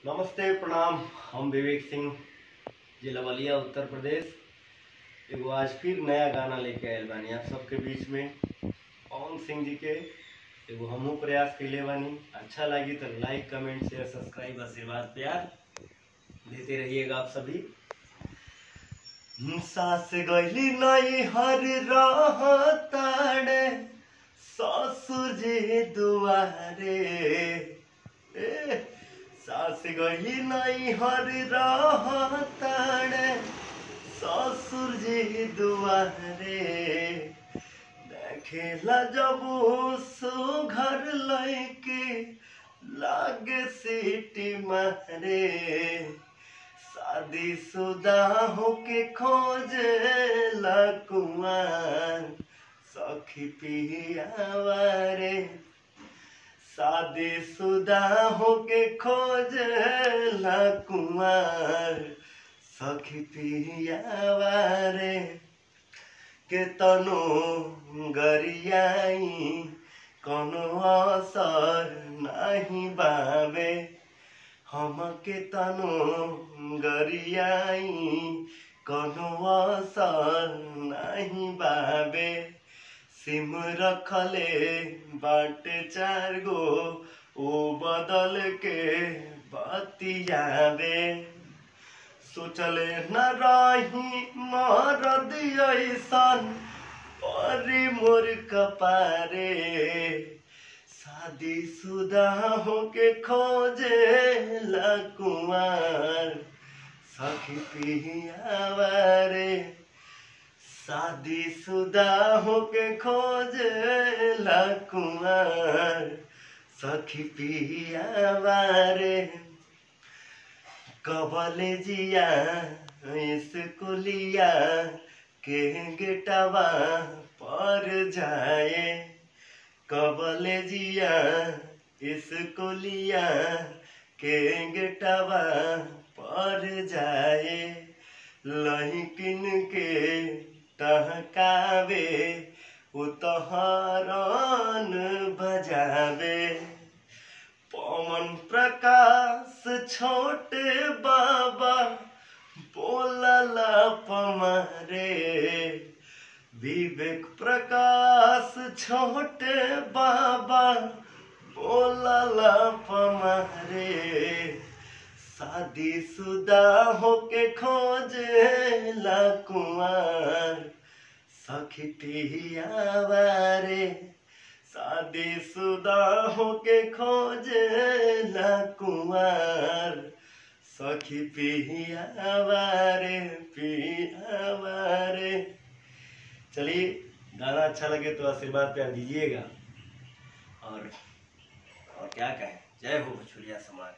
नमस्ते प्रणाम। हम विवेक सिंह, जिला बलिया, उत्तर प्रदेश। एगो आज फिर नया गाना लेके आयल बानी आप सबके बीच में। पवन सिंह जी के एगो हमहू प्रयास कैले बानी। अच्छा लगी तो लाइक, कमेंट, शेयर, सब्सक्राइब, आशीर्वाद, प्यार देते रहिएगा आप सभी। सास गईली नहीं हर रहताड़े ससुर जी दुआरे, सास गईली नहीं हर रहताड़े ससुर जी दुआरे। देखेला जब सुघर लइके लागे सीटी मारे, शादी शुदा होके खोजेला कुंवार सखी पियावा रे। शादी शुदा होके खोजेला कुंवार सखी पियावा रे। के तनो गरियाई कोनो असर नहीं बावे, हम के तनो गरियाई कोनो असर नहीं बावे। सिम रखले बाटे 4 गो ओ बदल के बतियावे। सोचले न रही मरद ऐसन परी मोर कपारे, शादी शुदा होके खोजेला कुंवार सखी पियावा रे। शादी शुदा होके खोजेला कुंवार सखी पियावा रे। कबले जिया स्कूलिया के गेटवा पर जाए, कबले जिया स्कूलिया के गेटवा पर जाए। लहिकिन के टहकावे उतहरन बजावे। पवन प्रकाश छोटे बाबा बोलला पमारे, विवेक प्रकाश छोटे बाबा बोलला पमारे। शादी शुदा होके खोजेला कुंवार सखी पियावा रे। शादी शुदा होके खोजेला कुंवार सखी पियावा रे, पियावा रे। चलिए, गाना अच्छा लगे तो आशीर्वाद प्यार दीजिएगा। और क्या कहें, जय हो भोजपुरिया समाज।